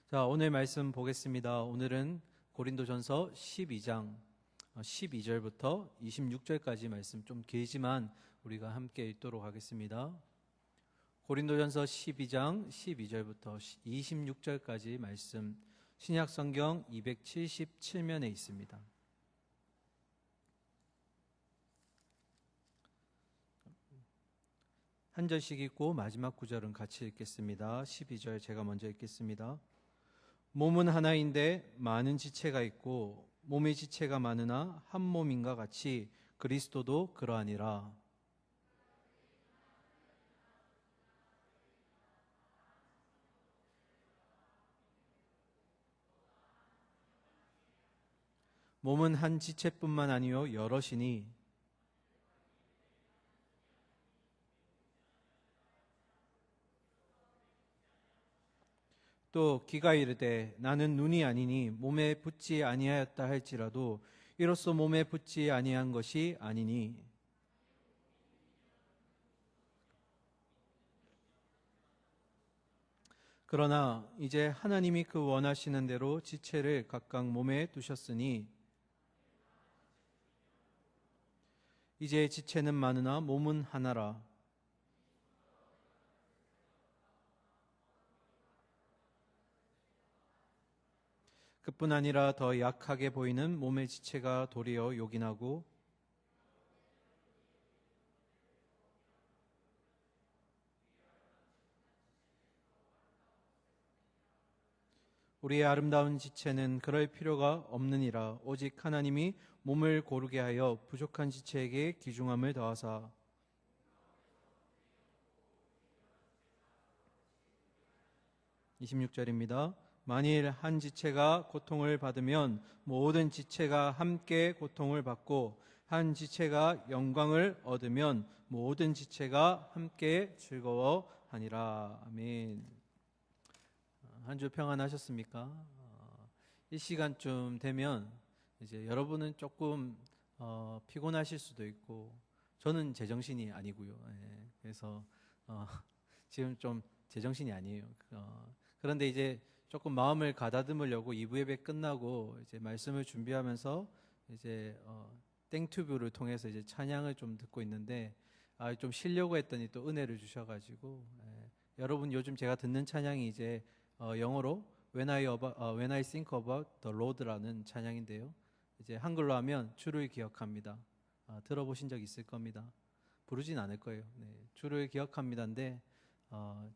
자, 오늘 말씀 보겠습니다. 오늘은 고린도전서 12장 12절부터 26절까지 말씀, 좀 길지만 우리가 함께 읽도록 하겠습니다. 고린도전서 12장 12절부터 26절까지 말씀, 신약성경 277면에 있습니다. 한 절씩 읽고 마지막 구절은 같이 읽겠습니다. 12절 제가 먼저 읽겠습니다. 몸은 하나인데 많은 지체가 있고 몸의 지체가 많으나 한 몸인가 같이 그리스도도 그러하니라. 몸은 한 지체뿐만 아니요 여럿이니 또 귀가 이르되 나는 눈이 아니니 몸에 붙지 아니하였다 할지라도 이로써 몸에 붙지 아니한 것이 아니니 그러나 이제 하나님이 그 원하시는 대로 지체를 각각 몸에 두셨으니 이제 지체는 많으나 몸은 하나라. 그뿐 아니라 더 약하게 보이는 몸의 지체가 도리어 요긴하고 우리의 아름다운 지체는 그럴 필요가 없느니라. 오직 하나님이 몸을 고르게 하여 부족한 지체에게 귀중함을 더하사 26절입니다. 만일 한 지체가 고통을 받으면 모든 지체가 함께 고통을 받고 한 지체가 영광을 얻으면 모든 지체가 함께 즐거워하니라. 아멘. 한 주 평안하셨습니까? 이 시간쯤 되면 이제 여러분은 조금 피곤하실 수도 있고 저는 제정신이 아니고요. 그래서 지금 좀 제정신이 아니에요. 그런데 이제 조금 마음을 가다듬으려고 2부 예배 끝나고 이제 말씀을 준비하면서 이제 땡튜브를 통해서 이제 찬양을 좀 듣고 있는데 좀 쉬려고 했더니 또 은혜를 주셔가지고 여러분 요즘 제가 듣는 찬양이 이제 영어로 When I think about the Lord라는 찬양인데요. 이제 한글로 하면 주를 기억합니다. 들어보신 적 있을 겁니다. 부르진 않을 거예요. 주를 기억합니다인데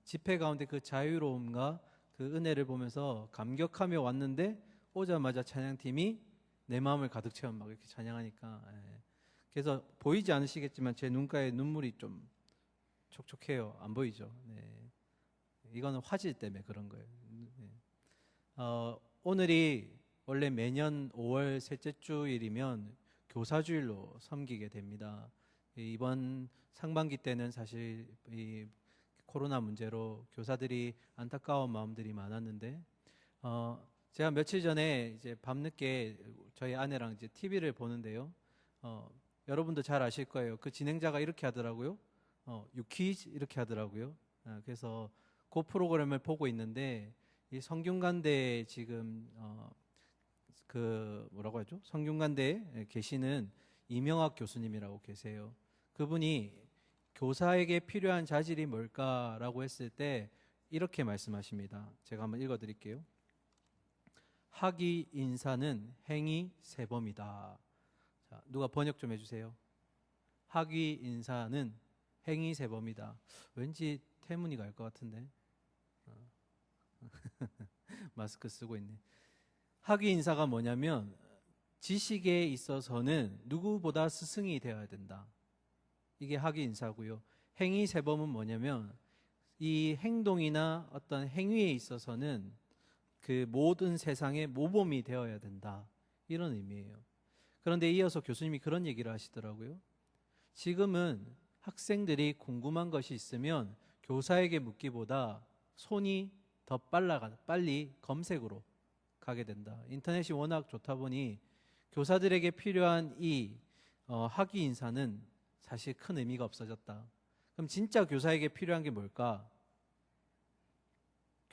집회 가운데 그 자유로움과 그 은혜를 보면서 감격하며 왔는데 오자마자 찬양팀이 내 마음을 가득 채워 막 이렇게 찬양하니까 그래서 보이지 않으시겠지만 제 눈가에 눈물이 좀 촉촉해요. 안 보이죠? 이거는 화질 때문에 그런 거예요. 오늘이 원래 매년 5월 셋째 주일이면 교사주일로 섬기게 됩니다. 이번 상반기 때는 사실 이 코로나 문제로 교사들이 안타까운 마음들이 많았는데 제가 며칠 전에 이제 밤늦게 저희 아내랑 이제 TV를 보는데요. 여러분도 잘 아실 거예요. 그 진행자가 이렇게 하더라고요. 유퀴즈 이렇게 하더라고요. 그래서 그 프로그램을 보고 있는데 이 성균관대에 지금 그 뭐라고 하죠? 성균관대에 계시는 이명학 교수님이라고 계세요. 그분이 교사에게 필요한 자질이 뭘까라고 했을 때 이렇게 말씀하십니다. 제가 한번 읽어드릴게요. 학위 인사는 행위 세범이다. 자, 누가 번역 좀 해주세요. 학위 인사는 행위 세범이다. 왠지 태문이가 알 것 같은데. 마스크 쓰고 있네. 학위 인사가 뭐냐면 지식에 있어서는 누구보다 스승이 되어야 된다. 이게 학위 인사고요. 행위 세범은 뭐냐면 이 행동이나 어떤 행위에 있어서는 그 모든 세상의 모범이 되어야 된다. 이런 의미예요. 그런데 이어서 교수님이 그런 얘기를 하시더라고요. 지금은 학생들이 궁금한 것이 있으면 교사에게 묻기보다 손이 더 빨리 검색으로 가게 된다. 인터넷이 워낙 좋다 보니 교사들에게 필요한 이 학위 인사는 사실 큰 의미가 없어졌다. 그럼 진짜 교사에게 필요한 게 뭘까?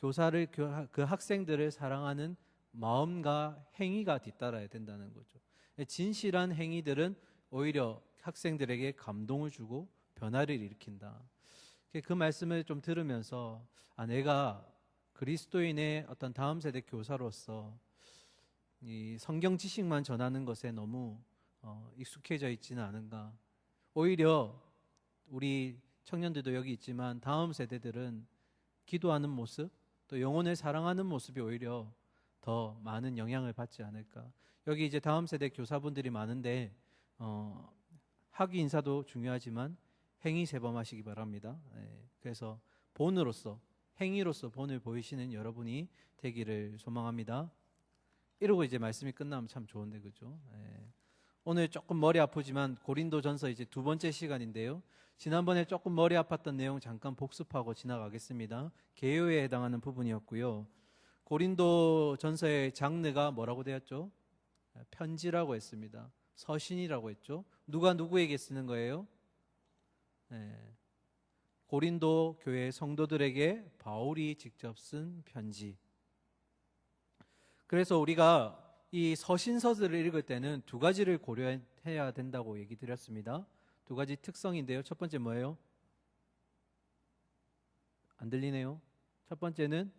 그 학생들을 사랑하는 마음과 행위가 뒤따라야 된다는 거죠. 진실한 행위들은 오히려 학생들에게 감동을 주고 변화를 일으킨다. 그 말씀을 좀 들으면서 내가 그리스도인의 어떤 다음 세대 교사로서 이 성경 지식만 전하는 것에 너무 익숙해져 있지는 않은가. 오히려 우리 청년들도 여기 있지만 다음 세대들은 기도하는 모습, 또 영혼을 사랑하는 모습이 오히려 더 많은 영향을 받지 않을까. 여기 이제 다음 세대 교사분들이 많은데 학위 인사도 중요하지만 행위 세범하시기 바랍니다. 그래서 본으로서, 행위로서 본을 보이시는 여러분이 되기를 소망합니다. 이러고 이제 말씀이 끝나면 참 좋은데, 그죠? 오늘 조금 머리 아프지만 고린도전서 이제 두 번째 시간인데요. 지난번에 조금 머리 아팠던 내용 잠깐 복습하고 지나가겠습니다. 개요에 해당하는 부분이었고요. 고린도전서의 장르가 뭐라고 되었죠? 편지라고 했습니다. 서신이라고 했죠. 누가 누구에게 쓰는 거예요? 고린도 교회 성도들에게 바울이 직접 쓴 편지. 그래서 우리가 이 서신서들을 읽을 때는 두 가지를 고려해야 된다고 얘기 드렸습니다. 두 가지 특성인데요. 첫 번째 뭐예요? 안 들리네요. 첫 번째는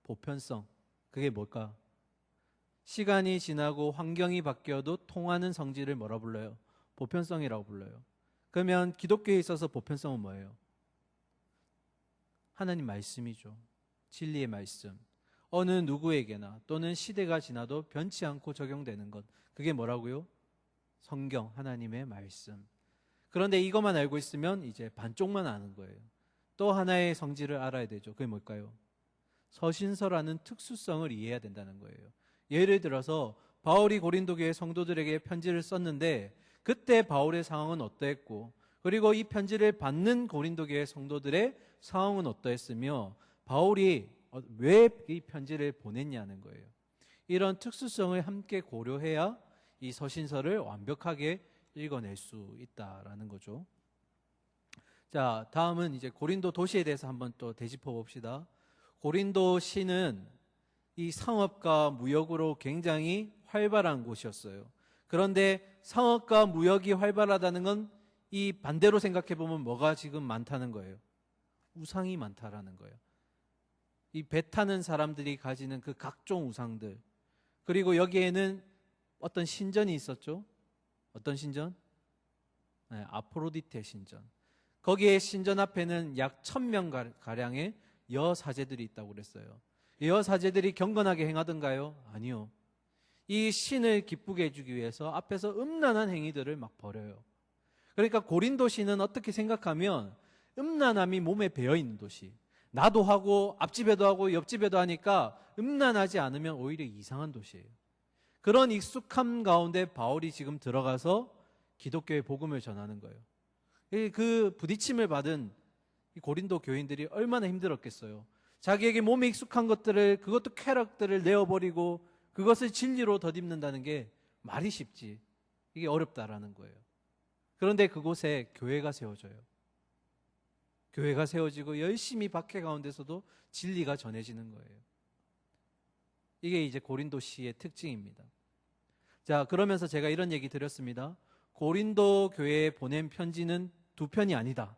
보편성. 그게 뭘까? 시간이 지나고 환경이 바뀌어도 통하는 성질을 뭐라 불러요? 보편성이라고 불러요. 그러면 기독교에 있어서 보편성은 뭐예요? 하나님 말씀이죠. 진리의 말씀. 어느 누구에게나 또는 시대가 지나도 변치 않고 적용되는 것. 그게 뭐라고요? 성경, 하나님의 말씀. 그런데 이것만 알고 있으면 이제 반쪽만 아는 거예요. 또 하나의 성질을 알아야 되죠. 그게 뭘까요? 서신서라는 특수성을 이해해야 된다는 거예요. 예를 들어서 바울이 고린도 교회 성도들에게 편지를 썼는데 그때 바울의 상황은 어떠했고, 그리고 이 편지를 받는 고린도 교회 성도들의 상황은 어떠했으며 바울이 왜 이 편지를 보냈냐는 거예요. 이런 특수성을 함께 고려해야 이 서신서를 완벽하게 읽어낼 수 있다라는 거죠. 자, 다음은 이제 고린도 도시에 대해서 한번 또 되짚어 봅시다. 고린도 시는 이 상업과 무역으로 굉장히 활발한 곳이었어요. 그런데 상업과 무역이 활발하다는 건 이 반대로 생각해 보면 뭐가 지금 많다는 거예요? 우상이 많다라는 거예요. 이 배 타는 사람들이 가지는 그 각종 우상들, 그리고 여기에는 어떤 신전이 있었죠. 어떤 신전? 아프로디테 신전. 거기에 신전 앞에는 약 1000명 가량의 여사제들이 있다고 그랬어요. 이 여사제들이 경건하게 행하던가요? 아니요. 이 신을 기쁘게 해주기 위해서 앞에서 음란한 행위들을 막 벌여요. 그러니까 고린도 시는 어떻게 생각하면 음란함이 몸에 배어있는 도시. 나도 하고 앞집에도 하고 옆집에도 하니까 음란하지 않으면 오히려 이상한 도시예요. 그런 익숙함 가운데 바울이 지금 들어가서 기독교의 복음을 전하는 거예요. 그 부딪힘을 받은 이 고린도 교인들이 얼마나 힘들었겠어요. 자기에게 몸에 익숙한 것들을, 그것도 쾌락들을 내어버리고 그것을 진리로 덧입는다는 게 말이 쉽지, 이게 어렵다라는 거예요. 그런데 그곳에 교회가 세워져요. 교회가 세워지고 열심히 박해 가운데서도 진리가 전해지는 거예요. 이게 이제 고린도시의 특징입니다. 자, 그러면서 제가 이런 얘기 드렸습니다. 고린도 교회에 보낸 편지는 2편이 아니다.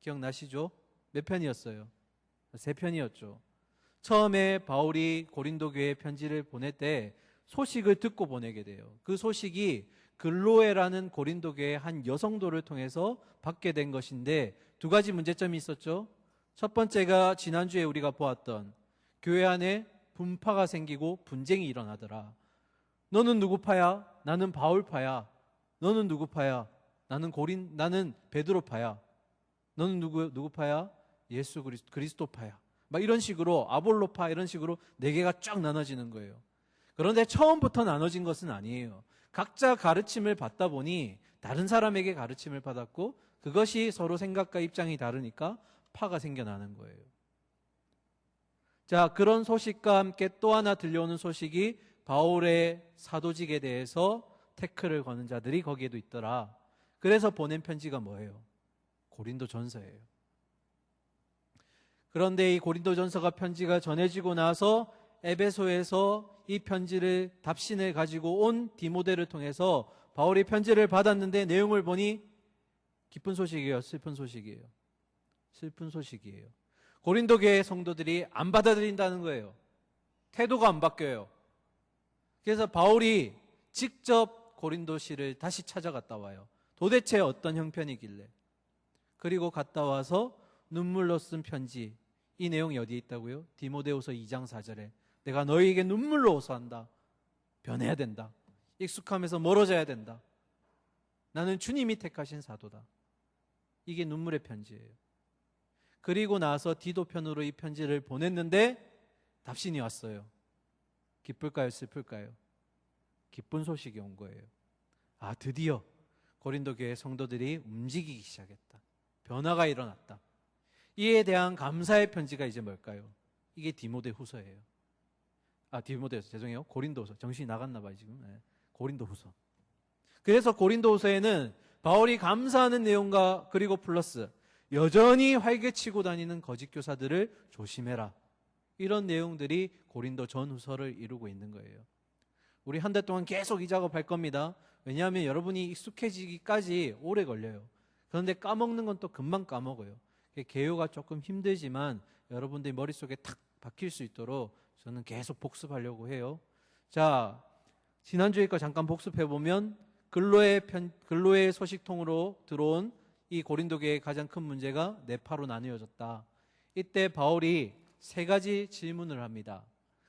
기억나시죠? 몇 편이었어요? 3편이었죠. 처음에 바울이 고린도 교회에 편지를 보낼 때 소식을 듣고 보내게 돼요. 그 소식이 글로에라는 고린도 교회의 한 여성도를 통해서 받게 된 것인데 2가지 문제점이 있었죠. 첫 번째가 지난주에 우리가 보았던 교회 안에 분파가 생기고 분쟁이 일어나더라. 너는 누구 파야? 나는 바울 파야. 너는 누구 파야? 나는 베드로 파야. 너는 누구 파야? 예수 그리스도 파야. 막 이런 식으로 아볼로 파, 이런 식으로 4개가 쫙 나눠지는 거예요. 그런데 처음부터 나눠진 것은 아니에요. 각자 가르침을 받다 보니 다른 사람에게 가르침을 받았고 그것이 서로 생각과 입장이 다르니까 파가 생겨나는 거예요. 자, 그런 소식과 함께 또 하나 들려오는 소식이 바울의 사도직에 대해서 태클을 거는 자들이 거기에도 있더라. 그래서 보낸 편지가 뭐예요? 고린도 전서예요. 그런데 이 고린도전서가 편지가 전해지고 나서 에베소에서 이 편지를 답신을 가지고 온 디모데를 통해서 바울이 편지를 받았는데 내용을 보니 기쁜 소식이에요, 슬픈 소식이에요? 슬픈 소식이에요. 고린도 교회 성도들이 안 받아들인다는 거예요. 태도가 안 바뀌어요. 그래서 바울이 직접 고린도시를 다시 찾아갔다 와요. 도대체 어떤 형편이길래. 그리고 갔다 와서 눈물로 쓴 편지, 이 내용이 어디에 있다고요? 디모데후서 2장 4절에 내가 너희에게 눈물로 호소한다. 변해야 된다. 익숙함에서 멀어져야 된다. 나는 주님이 택하신 사도다. 이게 눈물의 편지예요. 그리고 나서 디도편으로 이 편지를 보냈는데 답신이 왔어요. 기쁠까요? 슬플까요? 기쁜 소식이 온 거예요. 아, 드디어 고린도 교회 성도들이 움직이기 시작했다. 변화가 일어났다. 이에 대한 감사의 편지가 이제 뭘까요? 이게 디모데후서예요. 아, 디모데후서, 죄송해요. 고린도후서. 정신이 나갔나 봐요, 지금. 네. 고린도후서. 그래서 고린도후서에는 바울이 감사하는 내용과 그리고 플러스 여전히 활개치고 다니는 거짓 교사들을 조심해라. 이런 내용들이 고린도 전후서를 이루고 있는 거예요. 우리 한 달 동안 계속 이 작업할 겁니다. 왜냐하면 여러분이 익숙해지기까지 오래 걸려요. 그런데 까먹는 건 또 금방 까먹어요. 개요가 조금 힘들지만 여러분들 머릿속에 탁 박힐 수 있도록 저는 계속 복습하려고 해요. 자, 지난주에 거 잠깐 복습해보면 근로의 소식통으로 들어온 이 고린도 교회의 가장 큰 문제가 네파로 나뉘어졌다. 이때 바울이 세 가지 질문을 합니다.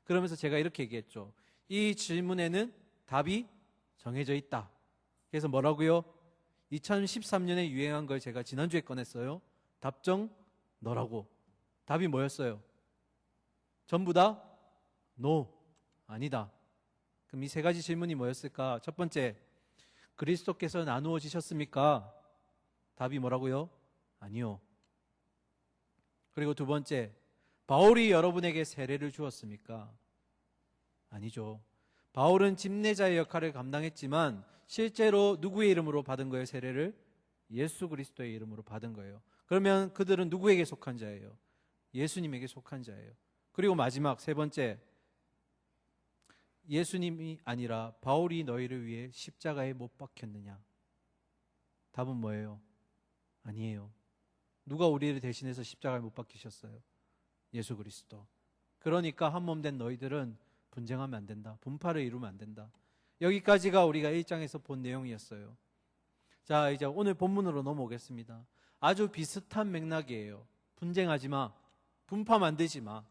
그러면서 제가 이렇게 얘기했죠. 이 질문에는 답이 정해져 있다. 그래서 뭐라고요? 2013년에 유행한 걸 제가 지난주에 꺼냈어요. 답정 너라고. 답이 뭐였어요? 전부 다 no, 아니다. 그럼 이 세 가지 질문이 뭐였을까? 첫 번째, 그리스도께서 나누어지셨습니까? 답이 뭐라고요? 아니요. 그리고 두 번째, 바울이 여러분에게 세례를 주었습니까? 아니죠. 바울은 집례자의 역할을 감당했지만 실제로 누구의 이름으로 받은 거예요, 세례를? 예수 그리스도의 이름으로 받은 거예요. 그러면 그들은 누구에게 속한 자예요? 예수님에게 속한 자예요. 그리고 마지막 세 번째, 예수님이 아니라 바울이 너희를 위해 십자가에 못 박혔느냐? 답은 뭐예요? 아니에요. 누가 우리를 대신해서 십자가에 못 박히셨어요? 예수 그리스도. 그러니까 한 몸 된 너희들은 분쟁하면 안 된다. 분파를 이루면 안 된다. 여기까지가 우리가 1장에서 본 내용이었어요. 자, 이제 오늘 본문으로 넘어오겠습니다. 아주 비슷한 맥락이에요. 분쟁하지 마. 분파 만들지 마.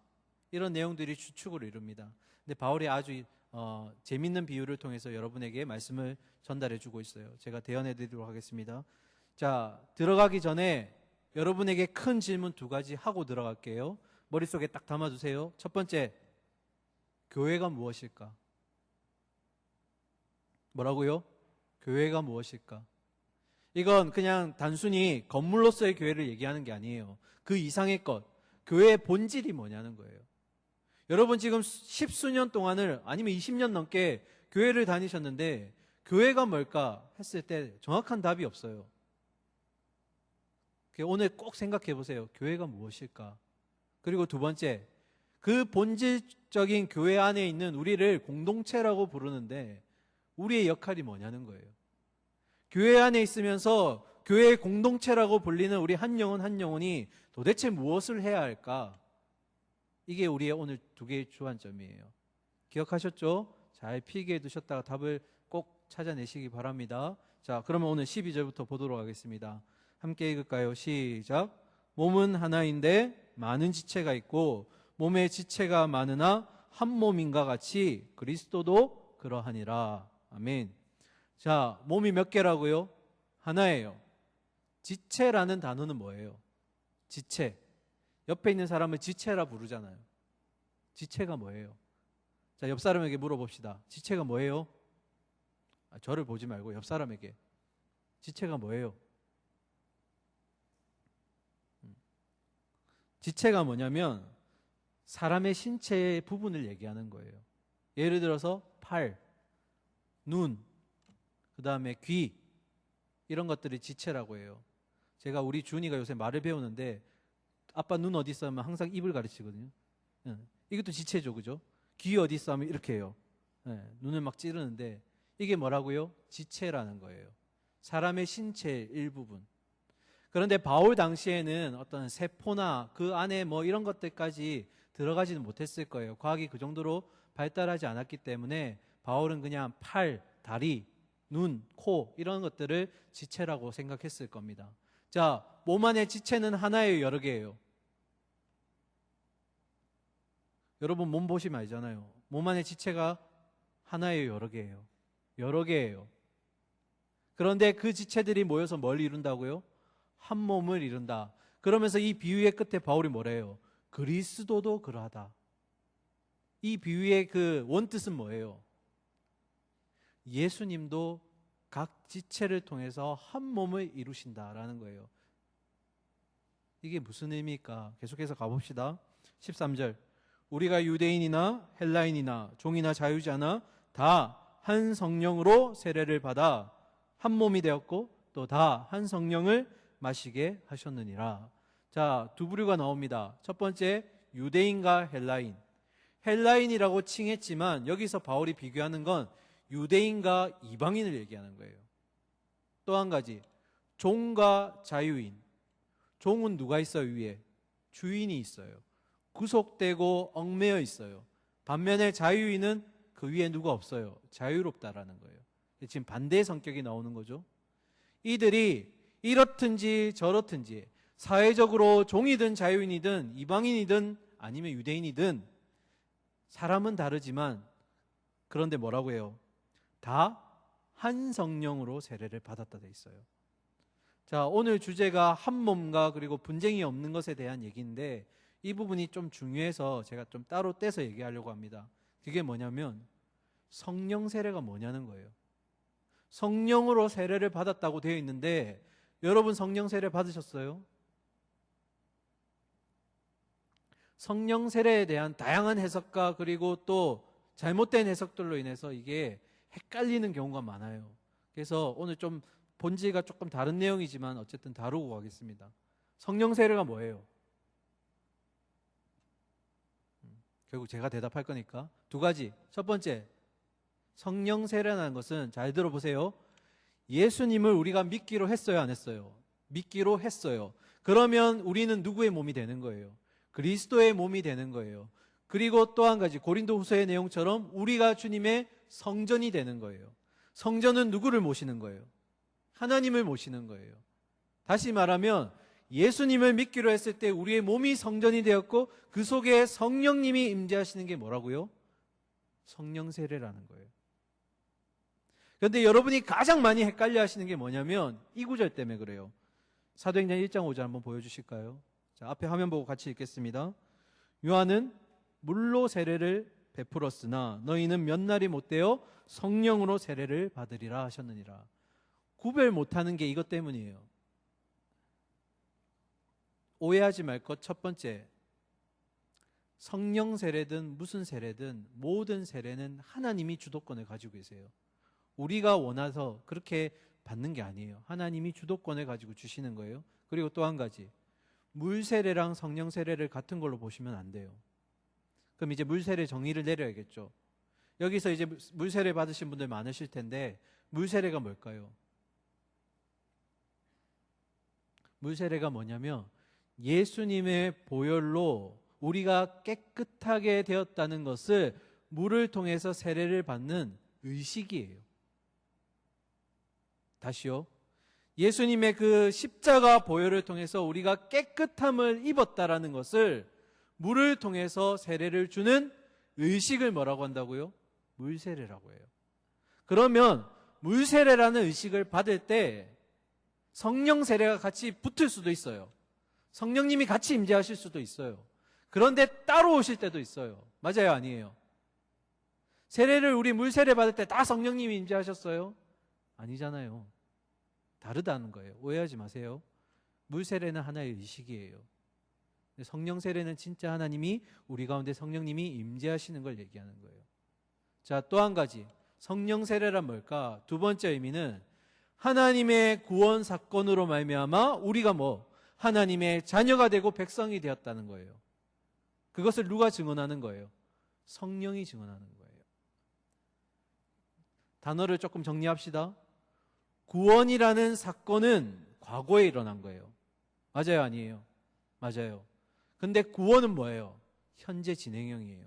이런 내용들이 주축을 이룹니다. 근데 바울이 아주 재밌는 비유를 통해서 여러분에게 말씀을 전달해 주고 있어요. 제가 대언해 드리도록 하겠습니다. 자, 들어가기 전에 여러분에게 큰 질문 두 가지 하고 들어갈게요. 머릿속에 딱 담아두세요. 첫 번째, 교회가 무엇일까? 뭐라고요? 교회가 무엇일까? 이건 그냥 단순히 건물로서의 교회를 얘기하는 게 아니에요. 그 이상의 것, 교회의 본질이 뭐냐는 거예요. 여러분 지금 십수년 동안을 아니면 20년 넘게 교회를 다니셨는데 교회가 뭘까 했을 때 정확한 답이 없어요. 오늘 꼭 생각해 보세요. 교회가 무엇일까? 그리고 두 번째, 그 본질적인 교회 안에 있는 우리를 공동체라고 부르는데 우리의 역할이 뭐냐는 거예요. 교회 안에 있으면서 교회의 공동체라고 불리는 우리 한 영혼 한 영혼이 도대체 무엇을 해야 할까? 이게 우리의 오늘 두 개의 주안점이에요. 기억하셨죠? 잘 필기해 두셨다가 답을 꼭 찾아내시기 바랍니다. 자, 그러면 오늘 12절부터 보도록 하겠습니다. 함께 읽을까요? 시작. 몸은 하나인데 많은 지체가 있고 몸의 지체가 많으나 한 몸인가 같이 그리스도도 그러하니라. 아멘. 자, 몸이 몇 개라고요? 하나예요. 지체라는 단어는 뭐예요? 지체. 옆에 있는 사람을 지체라 부르잖아요. 지체가 뭐예요? 자, 옆 사람에게 물어봅시다. 지체가 뭐예요? 저를 보지 말고 옆 사람에게. 지체가 뭐예요? 지체가 뭐냐면 사람의 신체의 부분을 얘기하는 거예요. 예를 들어서 팔, 눈, 그 다음에 귀, 이런 것들이 지체라고 해요. 제가 우리 준이가 요새 말을 배우는데 아빠 눈 어디 있어 하면 항상 입을 가르치거든요. 예. 이것도 지체죠, 그죠? 귀 어디 있어 하면 이렇게 해요. 예. 눈을 막 찌르는데 이게 뭐라고요? 지체라는 거예요. 사람의 신체 일부분. 그런데 바울 당시에는 어떤 세포나 그 안에 뭐 이런 것들까지 들어가지는 못했을 거예요. 과학이 그 정도로 발달하지 않았기 때문에 바울은 그냥 팔, 다리, 눈, 코 이런 것들을 지체라고 생각했을 겁니다. 자, 몸 안의 지체는 하나예요, 여러 개예요? 여러분 몸 보시면 알잖아요. 몸 안의 지체가 하나예요, 여러 개예요? 여러 개예요. 그런데 그 지체들이 모여서 뭘 이룬다고요? 한 몸을 이룬다. 그러면서 이 비유의 끝에 바울이 뭐래요? 그리스도도 그러하다. 이 비유의 그 원뜻은 뭐예요? 예수님도 각 지체를 통해서 한 몸을 이루신다라는 거예요. 이게 무슨 의미일까? 계속해서 가봅시다. 13절. 우리가 유대인이나 헬라인이나 종이나 자유자나 다 한 성령으로 세례를 받아 한 몸이 되었고 또 다 한 성령을 마시게 하셨느니라. 자, 두 부류가 나옵니다. 첫 번째, 유대인과 헬라인. 헬라인이라고 칭했지만 여기서 바울이 비교하는 건 유대인과 이방인을 얘기하는 거예요. 또 한 가지, 종과 자유인. 종은 누가 있어요, 위에? 주인이 있어요. 구속되고 얽매여 있어요. 반면에 자유인은 그 위에 누가 없어요. 자유롭다라는 거예요. 지금 반대의 성격이 나오는 거죠. 이들이 이렇든지 저렇든지 사회적으로 종이든 자유인이든 이방인이든 아니면 유대인이든 사람은 다르지만 그런데 뭐라고 해요? 다 한 성령으로 세례를 받았다 돼 있어요. 자, 오늘 주제가 한 몸과 그리고 분쟁이 없는 것에 대한 얘기인데 이 부분이 좀 중요해서 제가 좀 따로 떼서 얘기하려고 합니다. 그게 뭐냐면 성령 세례가 뭐냐는 거예요. 성령으로 세례를 받았다고 되어 있는데 여러분 성령 세례 받으셨어요? 성령 세례에 대한 다양한 해석과 그리고 또 잘못된 해석들로 인해서 이게 헷갈리는 경우가 많아요. 그래서 오늘 좀 본질과 조금 다른 내용이지만 어쨌든 다루고 가겠습니다. 성령 세례가 뭐예요? 결국 제가 대답할 거니까 두 가지. 첫 번째, 성령 세례라는 것은 잘 들어보세요. 예수님을 우리가 믿기로 했어요, 안 했어요? 믿기로 했어요. 그러면 우리는 누구의 몸이 되는 거예요? 그리스도의 몸이 되는 거예요. 그리고 또 한 가지, 고린도후서의 내용처럼 우리가 주님의 성전이 되는 거예요. 성전은 누구를 모시는 거예요? 하나님을 모시는 거예요. 다시 말하면 예수님을 믿기로 했을 때 우리의 몸이 성전이 되었고 그 속에 성령님이 임재하시는 게 뭐라고요? 성령 세례라는 거예요. 그런데 여러분이 가장 많이 헷갈려 하시는 게 뭐냐면 이 구절 때문에 그래요. 사도행전 1장 5절 한번 보여주실까요? 자, 앞에 화면 보고 같이 읽겠습니다. 요한은 물로 세례를 베풀었으나 너희는 몇 날이 못되어 성령으로 세례를 받으리라 하셨느니라. 구별 못하는 게 이것 때문이에요. 오해하지 말 것 첫 번째, 성령 세례든 무슨 세례든 모든 세례는 하나님이 주도권을 가지고 계세요. 우리가 원해서 그렇게 받는 게 아니에요. 하나님이 주도권을 가지고 주시는 거예요. 그리고 또 한 가지, 물 세례랑 성령 세례를 같은 걸로 보시면 안 돼요. 그럼 이제 물 세례 정의를 내려야겠죠. 여기서 이제 물 세례 받으신 분들 많으실 텐데 물 세례가 뭘까요? 물 세례가 뭐냐면 예수님의 보혈로 우리가 깨끗하게 되었다는 것을 물을 통해서 세례를 받는 의식이에요. 다시요. 예수님의 그 십자가 보혈을 통해서 우리가 깨끗함을 입었다라는 것을 물을 통해서 세례를 주는 의식을 뭐라고 한다고요? 물세례라고 해요. 그러면 물세례라는 의식을 받을 때 성령 세례가 같이 붙을 수도 있어요. 성령님이 같이 임재하실 수도 있어요. 그런데 따로 오실 때도 있어요. 맞아요, 아니에요? 세례를 우리 물세례 받을 때 다 성령님이 임재하셨어요? 아니잖아요. 다르다는 거예요. 오해하지 마세요. 물세례는 하나의 의식이에요. 성령 세례는 진짜 하나님이 우리 가운데 성령님이 임재하시는 걸 얘기하는 거예요. 자, 또 한 가지, 성령 세례란 뭘까? 두 번째 의미는 하나님의 구원 사건으로 말미암아 우리가 하나님의 자녀가 되고 백성이 되었다는 거예요. 그것을 누가 증언하는 거예요? 성령이 증언하는 거예요. 단어를 조금 정리합시다. 구원이라는 사건은 과거에 일어난 거예요. 맞아요, 아니에요? 맞아요. 근데 구원은 뭐예요? 현재 진행형이에요.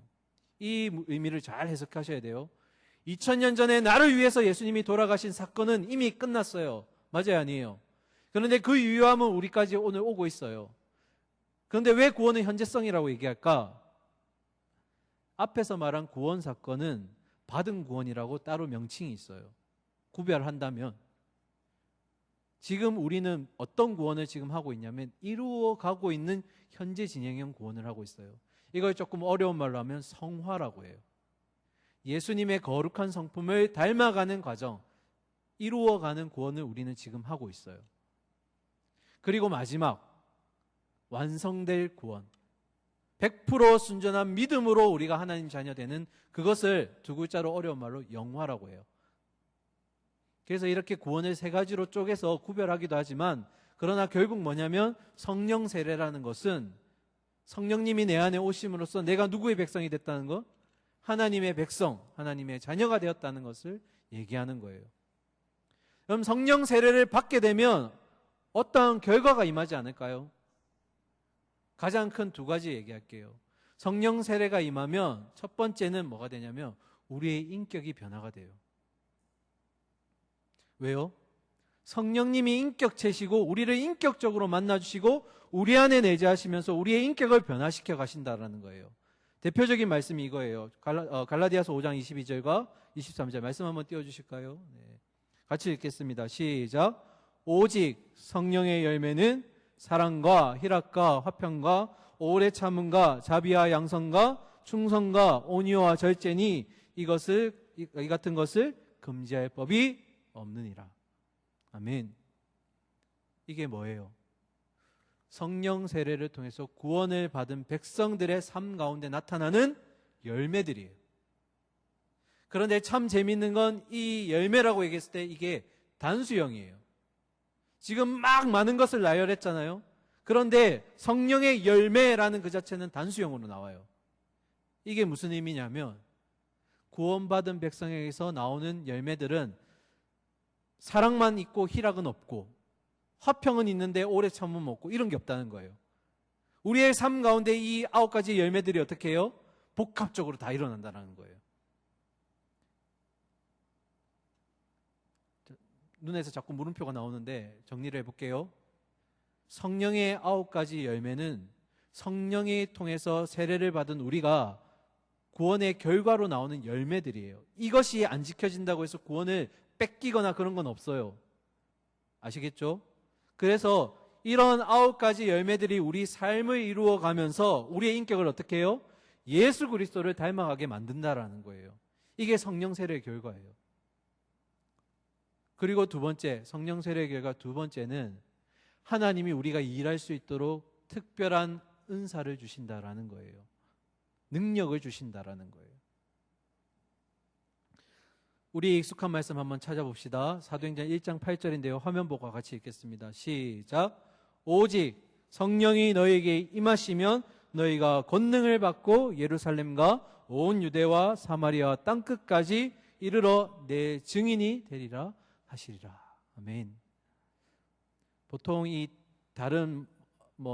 이 의미를 잘 해석하셔야 돼요. 2000년 전에 나를 위해서 예수님이 돌아가신 사건은 이미 끝났어요. 맞아요, 아니에요? 그런데 그 유효함은 우리까지 오늘 오고 있어요. 그런데 왜 구원은 현재성이라고 얘기할까? 앞에서 말한 구원 사건은 받은 구원이라고 따로 명칭이 있어요. 구별한다면. 지금 우리는 어떤 구원을 지금 하고 있냐면 이루어가고 있는 현재 진행형 구원을 하고 있어요. 이걸 조금 어려운 말로 하면 성화라고 해요. 예수님의 거룩한 성품을 닮아가는 과정, 이루어가는 구원을 우리는 지금 하고 있어요. 그리고 마지막, 완성될 구원. 100% 순전한 믿음으로 우리가 하나님 자녀 되는 그것을 두 글자로 어려운 말로 영화라고 해요. 그래서 이렇게 구원을 세 가지로 쪼개서 구별하기도 하지만 그러나 결국 뭐냐면 성령 세례라는 것은 성령님이 내 안에 오심으로써 내가 누구의 백성이 됐다는 것? 하나님의 백성, 하나님의 자녀가 되었다는 것을 얘기하는 거예요. 그럼 성령 세례를 받게 되면 어떤 결과가 임하지 않을까요? 가장 큰 두 가지 얘기할게요. 성령 세례가 임하면 첫 번째는 뭐가 되냐면 우리의 인격이 변화가 돼요. 왜요? 성령님이 인격체시고 우리를 인격적으로 만나주시고 우리 안에 내재하시면서 우리의 인격을 변화시켜 가신다라는 거예요. 대표적인 말씀이 이거예요. 갈라디아서 5장 22절과 23절 말씀 한번 띄워주실까요? 네. 같이 읽겠습니다. 시작. 오직 성령의 열매는 사랑과 희락과 화평과 오래 참음과 자비와 양선과 충성과 온유와 절제니 이 같은 것을 금지할 법이 없느니라. 아멘. 이게 뭐예요? 성령 세례를 통해서 구원을 받은 백성들의 삶 가운데 나타나는 열매들이에요. 그런데 참 재밌는 건 이 열매라고 얘기했을 때 이게 단수형이에요. 지금 막 많은 것을 나열했잖아요. 그런데 성령의 열매라는 그 자체는 단수형으로 나와요. 이게 무슨 의미냐면 구원받은 백성에게서 나오는 열매들은 사랑만 있고 희락은 없고 화평은 있는데 오래 참음 없고 이런 게 없다는 거예요. 우리의 삶 가운데 이 9가지 열매들이 어떻게 해요? 복합적으로 다 일어난다는 거예요. 눈에서 자꾸 물음표가 나오는데 정리를 해볼게요. 성령의 9가지 열매는 성령이 통해서 세례를 받은 우리가 구원의 결과로 나오는 열매들이에요. 이것이 안 지켜진다고 해서 구원을 뺏기거나 그런 건 없어요. 아시겠죠? 그래서 이런 9가지 열매들이 우리 삶을 이루어가면서 우리의 인격을 어떻게 해요? 예수 그리스도를 닮아가게 만든다라는 거예요. 이게 성령 세례의 결과예요. 그리고 두 번째, 성령 세례의 결과 두 번째는 하나님이 우리가 일할 수 있도록 특별한 은사를 주신다라는 거예요. 능력을 주신다라는 거예요. 우리 익숙한 말씀 한번 찾아봅시다. 사도행전 1장 8절인데요. 화면 보고 같이 읽겠습니다. 시작. 오직 성령이 너희에게 임하시면 너희가 권능을 받고 예루살렘과 온 유대와 사마리아 땅끝까지 이르러 내 증인이 되리라 하시리라. 아멘. 보통 이 다른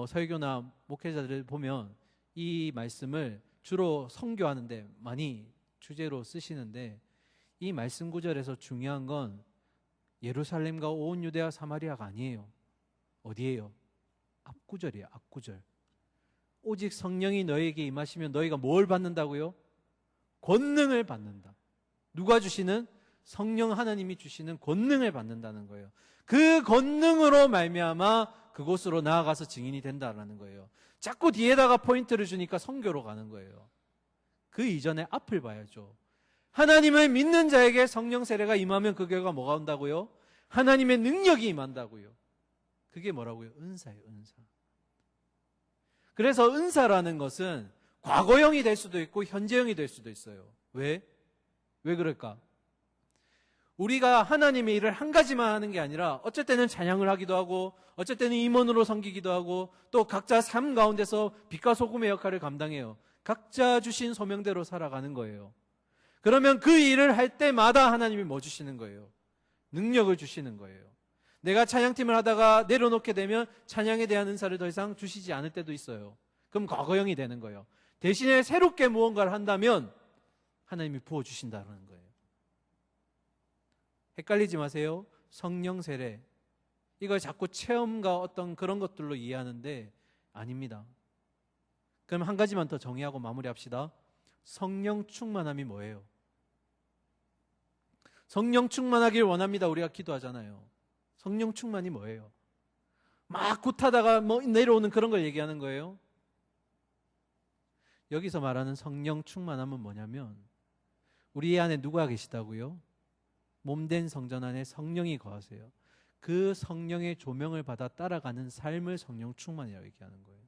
설교나 목회자들을 보면 이 말씀을 주로 선교하는데 많이 주제로 쓰시는데 이 말씀 구절에서 중요한 건 예루살렘과 온 유대와 사마리아가 아니에요. 어디예요? 앞구절이에요. 앞구절. 오직 성령이 너희에게 임하시면 너희가 뭘 받는다고요? 권능을 받는다. 누가 주시는? 성령 하나님이 주시는 권능을 받는다는 거예요. 그 권능으로 말미암아 그곳으로 나아가서 증인이 된다는 거예요. 자꾸 뒤에다가 포인트를 주니까 선교로 가는 거예요. 그 이전에 앞을 봐야죠. 하나님을 믿는 자에게 성령 세례가 임하면 그 결과 뭐가 온다고요? 하나님의 능력이 임한다고요. 그게 뭐라고요? 은사예요, 은사. 그래서 은사라는 것은 과거형이 될 수도 있고 현재형이 될 수도 있어요. 왜? 왜 그럴까? 우리가 하나님의 일을 한 가지만 하는 게 아니라 어쩔 때는 찬양을 하기도 하고 어쩔 때는 임원으로 섬기기도 하고 또 각자 삶 가운데서 빛과 소금의 역할을 감당해요. 각자 주신 소명대로 살아가는 거예요. 그러면 그 일을 할 때마다 하나님이 뭐 주시는 거예요? 능력을 주시는 거예요. 내가 찬양팀을 하다가 내려놓게 되면 찬양에 대한 은사를 더 이상 주시지 않을 때도 있어요. 그럼 과거형이 되는 거예요. 대신에 새롭게 무언가를 한다면 하나님이 부어주신다는 거예요. 헷갈리지 마세요. 성령 세례. 이걸 자꾸 체험과 어떤 그런 것들로 이해하는데 아닙니다. 그럼 한 가지만 더 정의하고 마무리합시다. 성령 충만함이 뭐예요? 성령 충만하길 원합니다. 우리가 기도하잖아요. 성령 충만이 뭐예요? 막 굿하다가 뭐 내려오는 그런 걸 얘기하는 거예요? 여기서 말하는 성령 충만함은 뭐냐면 우리 안에 누가 계시다고요? 몸된 성전 안에 성령이 거하세요. 그 성령의 조명을 받아 따라가는 삶을 성령 충만이라고 얘기하는 거예요.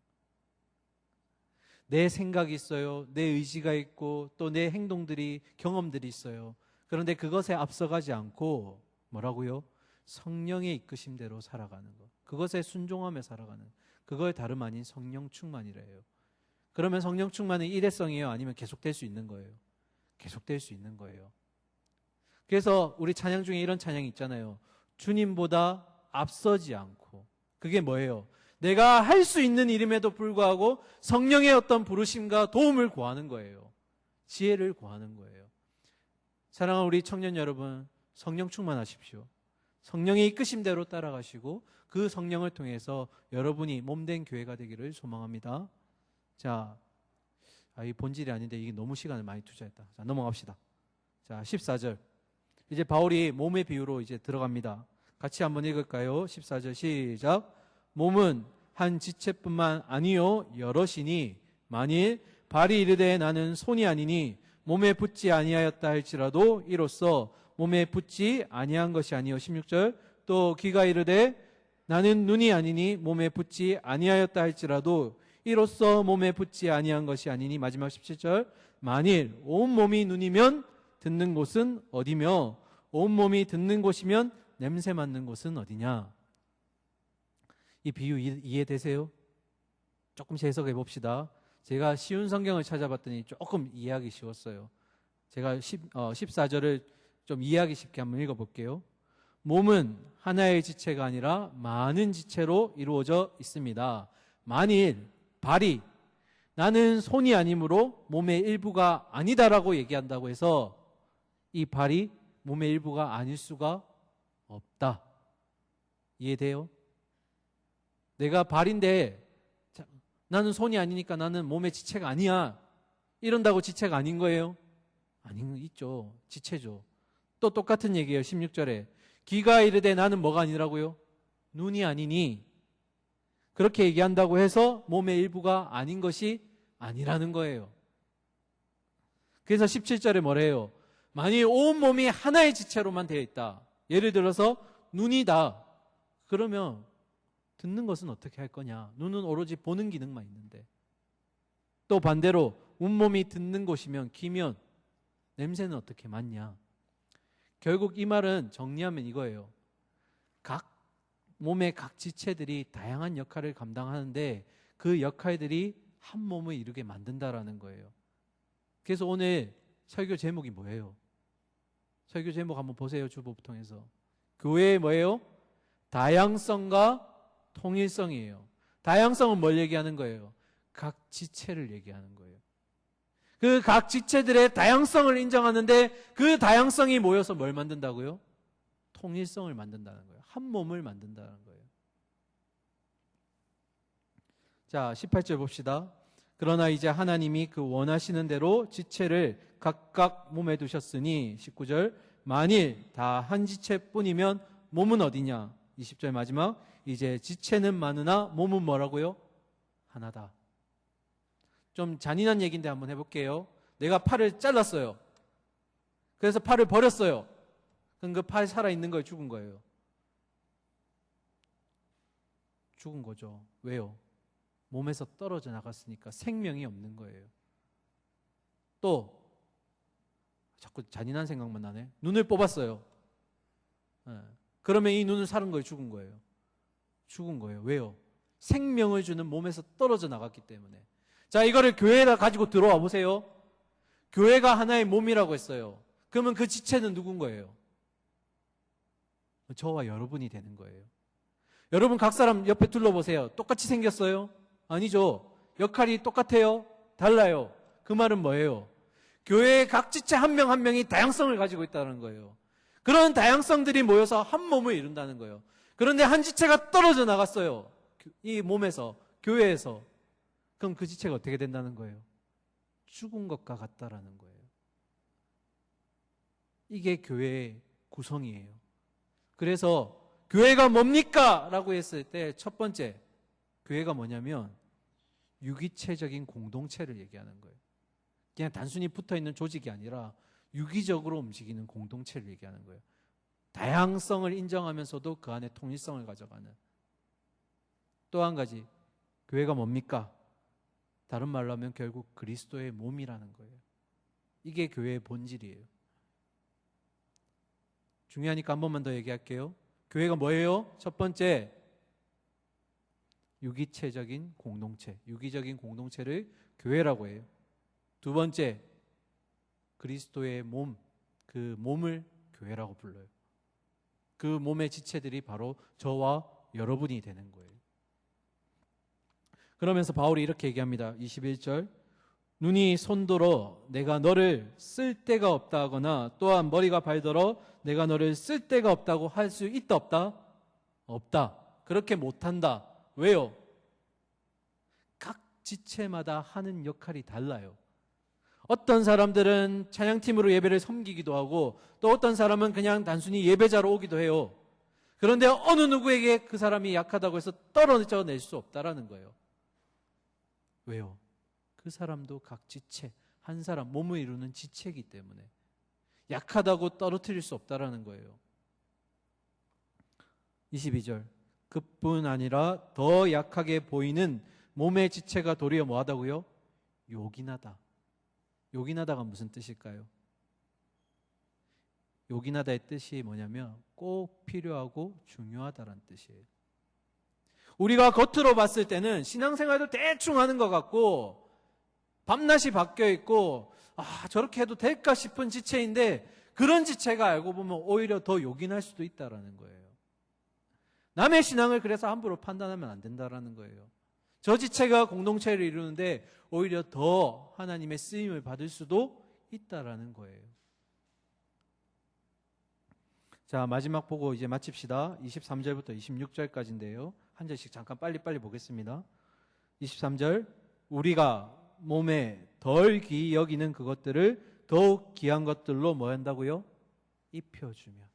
내 생각이 있어요. 내 의지가 있고 또 내 행동들이 경험들이 있어요. 그런데 그것에 앞서가지 않고 뭐라고요? 성령의 이끄심대로 살아가는 것. 그것에 순종하며 살아가는 그걸 다름 아닌 성령 충만이래요. 그러면 성령 충만은 일회성이에요? 아니면 계속될 수 있는 거예요? 계속될 수 있는 거예요. 그래서 우리 찬양 중에 이런 찬양이 있잖아요. 주님보다 앞서지 않고. 그게 뭐예요? 내가 할 수 있는 일임에도 불구하고 성령의 어떤 부르심과 도움을 구하는 거예요. 지혜를 구하는 거예요. 사랑하는 우리 청년 여러분, 성령 충만하십시오. 성령의 이끄심대로 따라가시고 그 성령을 통해서 여러분이 몸된 교회가 되기를 소망합니다. 자, 이 본질이 아닌데 이게 너무 시간을 많이 투자했다. 자, 넘어갑시다. 자, 14절. 이제 바울이 몸의 비유로 이제 들어갑니다. 같이 한번 읽을까요? 14절 시작. 몸은 한 지체뿐만 아니요 여럿이니 만일 발이 이르되 나는 손이 아니니 몸에 붙지 아니하였다 할지라도 이로써 몸에 붙지 아니한 것이 아니요. 16절. 또 귀가 이르되 나는 눈이 아니니 몸에 붙지 아니하였다 할지라도 이로써 몸에 붙지 아니한 것이 아니니. 마지막 17절. 만일 온 몸이 눈이면 듣는 곳은 어디며 온 몸이 듣는 곳이면 냄새 맡는 곳은 어디냐. 이 비유 이해되세요? 조금씩 해석해 봅시다. 제가 쉬운 성경을 찾아봤더니 조금 이해하기 쉬웠어요. 제가 14절을 좀 이해하기 쉽게 한번 읽어볼게요. 몸은 하나의 지체가 아니라 많은 지체로 이루어져 있습니다. 만일 발이 나는 손이 아니므로 몸의 일부가 아니다라고 얘기한다고 해서 이 발이 몸의 일부가 아닐 수가 없다. 이해돼요? 내가 발인데 나는 손이 아니니까 나는 몸의 지체가 아니야. 이런다고 지체가 아닌 거예요? 아닌 거 있죠. 지체죠. 또 똑같은 얘기예요. 16절에 귀가 이르되 나는 뭐가 아니라고요? 눈이 아니니. 그렇게 얘기한다고 해서 몸의 일부가 아닌 것이 아니라는 거예요. 그래서 17절에 뭐래요? 만일 온 몸이 하나의 지체로만 되어 있다. 예를 들어서 눈이다. 그러면 듣는 것은 어떻게 할 거냐? 눈은 오로지 보는 기능만 있는데. 또 반대로 온몸이 듣는 곳이면 귀면 냄새는 어떻게 맡냐? 결국 이 말은 정리하면 이거예요. 각 몸의 각 지체들이 다양한 역할을 감당하는데 그 역할들이 한 몸을 이루게 만든다라는 거예요. 그래서 오늘 설교 제목이 뭐예요? 설교 제목 한번 보세요. 주보부 통해서. 교회의 뭐예요? 다양성과 통일성이에요. 다양성은 뭘 얘기하는 거예요? 각 지체를 얘기하는 거예요. 그 각 지체들의 다양성을 인정하는데 그 다양성이 모여서 뭘 만든다고요? 통일성을 만든다는 거예요. 한 몸을 만든다는 거예요. 자, 18절 봅시다. 그러나 이제 하나님이 그 원하시는 대로 지체를 각각 몸에 두셨으니 19절 만일 다 한 지체뿐이면 몸은 어디냐? 20절 마지막 이제 지체는 많으나 몸은 뭐라고요? 하나다. 좀 잔인한 얘기인데 한번 해볼게요. 내가 팔을 잘랐어요. 그래서 팔을 버렸어요. 그럼 그 팔 살아있는 거예요? 죽은 거예요? 죽은 거죠. 왜요? 몸에서 떨어져 나갔으니까 생명이 없는 거예요. 또 자꾸 잔인한 생각만 나네. 눈을 뽑았어요. 그러면 이 눈은 사는 거예요, 죽은 거예요? 죽은 거예요. 왜요? 생명을 주는 몸에서 떨어져 나갔기 때문에. 자, 이거를 교회에다 가지고 들어와 보세요. 교회가 하나의 몸이라고 했어요. 그러면 그 지체는 누군 거예요? 저와 여러분이 되는 거예요. 여러분 각 사람 옆에 둘러보세요. 똑같이 생겼어요? 아니죠. 역할이 똑같아요? 달라요. 그 말은 뭐예요? 교회의 각 지체 한 명 한 명이 다양성을 가지고 있다는 거예요. 그런 다양성들이 모여서 한 몸을 이룬다는 거예요. 그런데 한 지체가 떨어져 나갔어요. 이 몸에서, 교회에서. 그럼 그 지체가 어떻게 된다는 거예요? 죽은 것과 같다라는 거예요. 이게 교회의 구성이에요. 그래서 교회가 뭡니까? 라고 했을 때 첫 번째, 교회가 뭐냐면 유기체적인 공동체를 얘기하는 거예요. 그냥 단순히 붙어있는 조직이 아니라 유기적으로 움직이는 공동체를 얘기하는 거예요. 다양성을 인정하면서도 그 안에 통일성을 가져가는. 또 한 가지, 교회가 뭡니까? 다른 말로 하면 결국 그리스도의 몸이라는 거예요. 이게 교회의 본질이에요. 중요하니까 한 번만 더 얘기할게요. 교회가 뭐예요? 첫 번째, 유기체적인 공동체, 유기적인 공동체를 교회라고 해요. 두 번째, 그리스도의 몸, 그 몸을 교회라고 불러요. 그 몸의 지체들이 바로 저와 여러분이 되는 거예요. 그러면서 바울이 이렇게 얘기합니다. 21절, 눈이 손들어 내가 너를 쓸 데가 없다 하거나 또한 머리가 발들어 내가 너를 쓸 데가 없다고 할 수 있다 없다? 없다. 그렇게 못한다. 왜요? 각 지체마다 하는 역할이 달라요. 어떤 사람들은 찬양팀으로 예배를 섬기기도 하고 또 어떤 사람은 그냥 단순히 예배자로 오기도 해요. 그런데 어느 누구에게 그 사람이 약하다고 해서 떨어져낼 수 없다라는 거예요. 왜요? 그 사람도 각 지체, 한 사람, 몸을 이루는 지체이기 때문에 약하다고 떨어뜨릴 수 없다라는 거예요. 22절, 그뿐 아니라 더 약하게 보이는 몸의 지체가 도리어 뭐하다고요? 요긴하다. 요긴하다가 무슨 뜻일까요? 요긴하다의 뜻이 뭐냐면 꼭 필요하고 중요하다라는 뜻이에요. 우리가 겉으로 봤을 때는 신앙생활도 대충 하는 것 같고 밤낮이 바뀌어 있고 저렇게 해도 될까 싶은 지체인데 그런 지체가 알고 보면 오히려 더 요긴할 수도 있다라는 거예요. 남의 신앙을 그래서 함부로 판단하면 안 된다라는 거예요. 저 지체가 공동체를 이루는데 오히려 더 하나님의 쓰임을 받을 수도 있다라는 거예요. 자, 마지막 보고 이제 마칩시다. 23절부터 26절까지인데요. 한 절씩 잠깐 빨리빨리 보겠습니다. 23절, 우리가 몸에 덜 귀히 여기는 그것들을 더욱 귀한 것들로 뭐 한다고요? 입혀주며.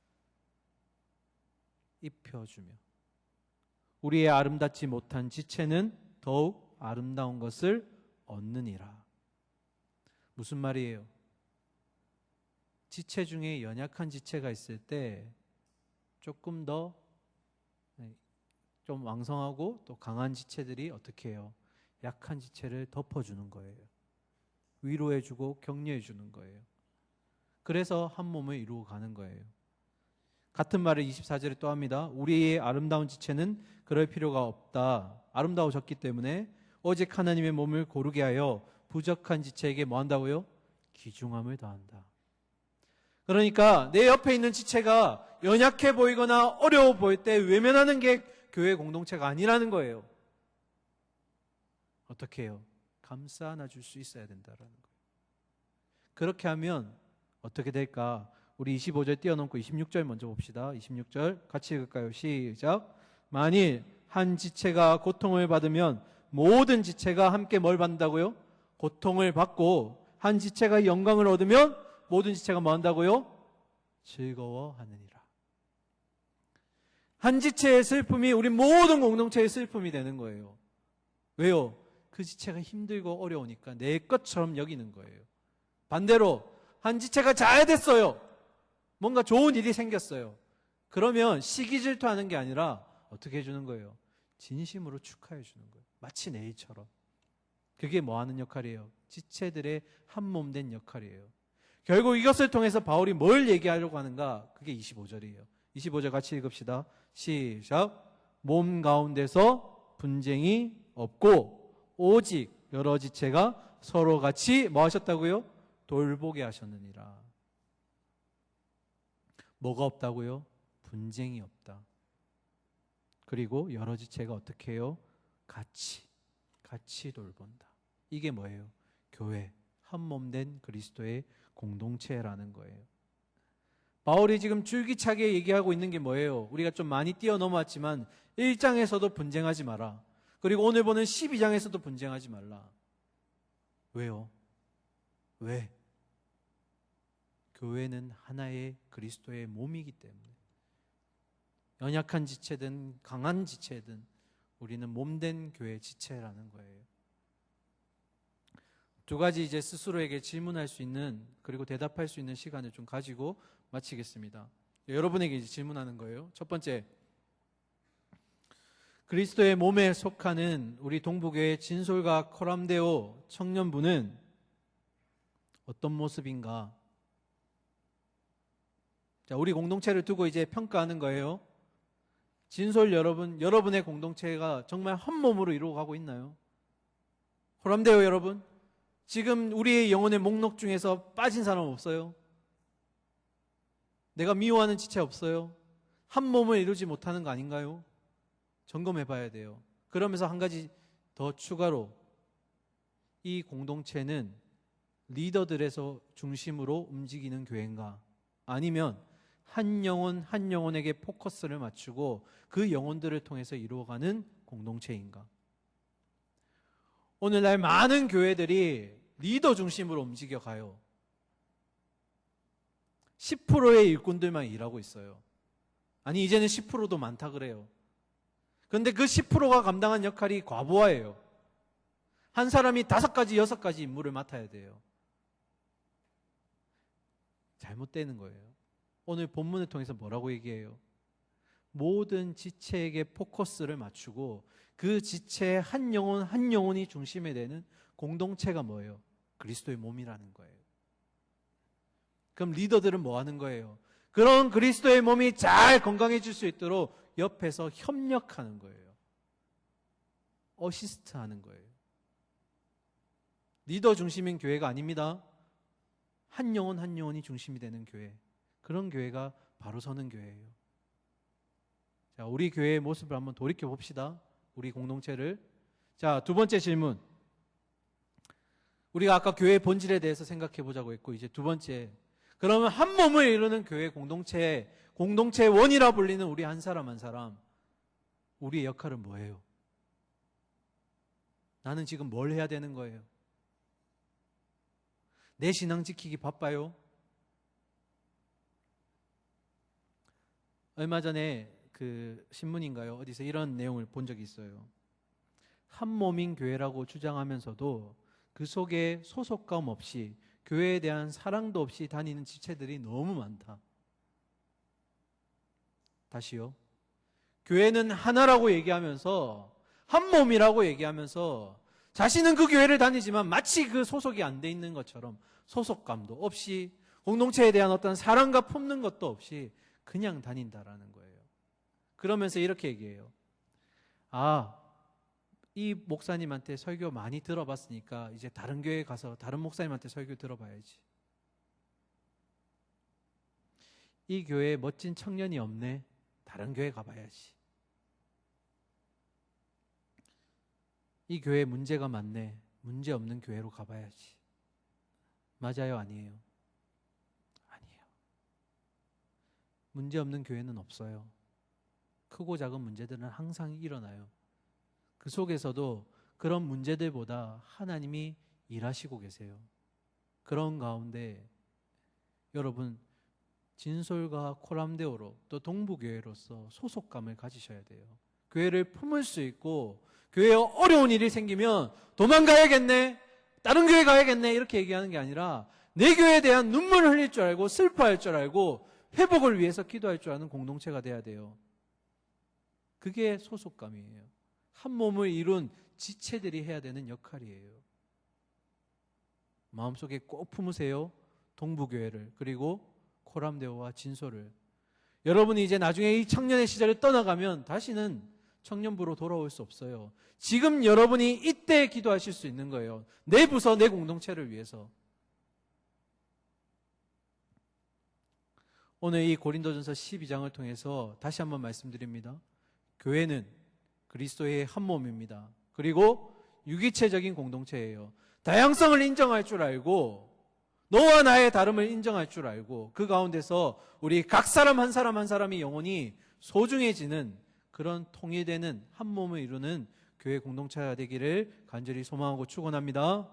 우리의 아름답지 못한 지체는 더욱 아름다운 것을 얻느니라. 무슨 말이에요? 지체 중에 연약한 지체가 있을 때 조금 더 좀 왕성하고 또 강한 지체들이 어떻게 해요? 약한 지체를 덮어주는 거예요. 위로해주고 격려해주는 거예요. 그래서 한 몸을 이루고 가는 거예요. 같은 말을 24절에 또 합니다. 우리의 아름다운 지체는 그럴 필요가 없다. 아름다워졌기 때문에 오직 하나님의 몸을 고르게 하여 부족한 지체에게 뭐 한다고요? 귀중함을 더한다. 그러니까 내 옆에 있는 지체가 연약해 보이거나 어려워 보일 때 외면하는 게 교회 공동체가 아니라는 거예요. 어떻게 해요? 감싸 안아줄 수 있어야 된다라는 거예요. 그렇게 하면 어떻게 될까? 우리 25절 뛰어넘고 26절 먼저 봅시다. 26절 같이 읽을까요? 시작. 만일 한 지체가 고통을 받으면 모든 지체가 함께 뭘 받는다고요? 고통을 받고 한 지체가 영광을 얻으면 모든 지체가 뭐 한다고요? 즐거워하느니라. 한 지체의 슬픔이 우리 모든 공동체의 슬픔이 되는 거예요. 왜요? 그 지체가 힘들고 어려우니까 내 것처럼 여기는 거예요. 반대로 한 지체가 잘 됐어요. 뭔가 좋은 일이 생겼어요. 그러면 시기 질투하는 게 아니라 어떻게 해주는 거예요? 진심으로 축하해 주는 거예요. 마치 내일처럼. 그게 뭐 하는 역할이에요? 지체들의 한 몸 된 역할이에요. 결국 이것을 통해서 바울이 뭘 얘기하려고 하는가? 그게 25절이에요. 25절 같이 읽읍시다. 시작. 몸 가운데서 분쟁이 없고 오직 여러 지체가 서로 같이 뭐 하셨다고요? 돌보게 하셨느니라. 뭐가 없다고요? 분쟁이 없다. 그리고 여러 지체가 어떻게 해요? 같이 돌본다. 이게 뭐예요? 교회, 한 몸 된 그리스도의 공동체라는 거예요. 바울이 지금 줄기차게 얘기하고 있는 게 뭐예요? 우리가 좀 많이 뛰어넘었지만 1장에서도 분쟁하지 마라. 그리고 오늘 보는 12장에서도 분쟁하지 말라. 왜요? 왜? 교회는 하나의 그리스도의 몸이기 때문에 연약한 지체든 강한 지체든 우리는 몸된 교회 지체라는 거예요. 두 가지 이제 스스로에게 질문할 수 있는 그리고 대답할 수 있는 시간을 좀 가지고 마치겠습니다. 여러분에게 이제 질문하는 거예요. 첫 번째, 그리스도의 몸에 속하는 우리 동부교회 진솔과 코람데오 청년부는 어떤 모습인가? 자, 우리 공동체를 두고 이제 평가하는 거예요. 진솔 여러분, 여러분의 공동체가 정말 한 몸으로 이루어가고 있나요? 코람데오 여러분, 지금 우리의 영혼의 목록 중에서 빠진 사람 없어요? 내가 미워하는 지체 없어요? 한 몸을 이루지 못하는 거 아닌가요? 점검해 봐야 돼요. 그러면서 한 가지 더 추가로 이 공동체는 리더들에서 중심으로 움직이는 교회인가? 아니면 한 영혼 한 영혼에게 포커스를 맞추고 그 영혼들을 통해서 이루어가는 공동체인가? 오늘날 많은 교회들이 리더 중심으로 움직여가요. 10%의 일꾼들만 일하고 있어요. 아니 이제는 10%도 많다 그래요. 그런데 그 10%가 감당한 역할이 과부하예요. 한 사람이 5가지, 6가지 임무를 맡아야 돼요. 잘못되는 거예요. 오늘 본문을 통해서 뭐라고 얘기해요? 모든 지체에게 포커스를 맞추고 그 지체의 한 영혼 한 영혼이 중심에 되는 공동체가 뭐예요? 그리스도의 몸이라는 거예요. 그럼 리더들은 뭐 하는 거예요? 그런 그리스도의 몸이 잘 건강해질 수 있도록 옆에서 협력하는 거예요. 어시스트 하는 거예요. 리더 중심인 교회가 아닙니다. 한 영혼 한 영혼이 중심이 되는 교회. 그런 교회가 바로 서는 교회예요. 자, 우리 교회의 모습을 한번 돌이켜 봅시다. 우리 공동체를. 자, 두 번째 질문. 우리가 아까 교회의 본질에 대해서 생각해 보자고 했고, 이제 두 번째. 그러면 한 몸을 이루는 교회 공동체의 원이라 불리는 우리 한 사람 한 사람. 우리의 역할은 뭐예요? 나는 지금 뭘 해야 되는 거예요? 내 신앙 지키기 바빠요? 얼마 전에 그 신문인가요? 어디서 이런 내용을 본 적이 있어요. 한 몸인 교회라고 주장하면서도 그 속에 소속감 없이 교회에 대한 사랑도 없이 다니는 지체들이 너무 많다. 다시요. 교회는 하나라고 얘기하면서 한 몸이라고 얘기하면서 자신은 그 교회를 다니지만 마치 그 소속이 안 돼 있는 것처럼 소속감도 없이 공동체에 대한 어떤 사랑과 품는 것도 없이 그냥 다닌다라는 거예요. 그러면서 이렇게 얘기해요. 아, 이 목사님한테 설교 많이 들어봤으니까 이제 다른 교회에 가서 다른 목사님한테 설교 들어봐야지. 이 교회에 멋진 청년이 없네. 다른 교회 가봐야지. 이 교회에 문제가 많네. 문제 없는 교회로 가봐야지. 맞아요? 아니에요? 아니에요. 문제 없는 교회는 없어요. 크고 작은 문제들은 항상 일어나요. 그 속에서도 그런 문제들보다 하나님이 일하시고 계세요. 그런 가운데 여러분 진솔과 코람데오로 또 동부교회로서 소속감을 가지셔야 돼요. 교회를 품을 수 있고 교회에 어려운 일이 생기면 도망가야겠네, 다른 교회 가야겠네 이렇게 얘기하는 게 아니라 내 교회에 대한 눈물을 흘릴 줄 알고 슬퍼할 줄 알고 회복을 위해서 기도할 줄 아는 공동체가 돼야 돼요. 그게 소속감이에요. 한 몸을 이룬 지체들이 해야 되는 역할이에요. 마음속에 꼭 품으세요. 동부교회를, 그리고 코람데오와 진솔을. 여러분이 이제 나중에 이 청년의 시절을 떠나가면 다시는 청년부로 돌아올 수 없어요. 지금 여러분이 이때 기도하실 수 있는 거예요. 내 부서, 내 공동체를 위해서. 오늘 이 고린도전서 12장을 통해서 다시 한번 말씀드립니다. 교회는 그리스도의 한 몸입니다. 그리고 유기체적인 공동체예요. 다양성을 인정할 줄 알고, 너와 나의 다름을 인정할 줄 알고, 그 가운데서 우리 각 사람 한 사람 한 사람이 영혼이 소중해지는 그런 통일되는 한 몸을 이루는 교회 공동체가 되기를 간절히 소망하고 축원합니다.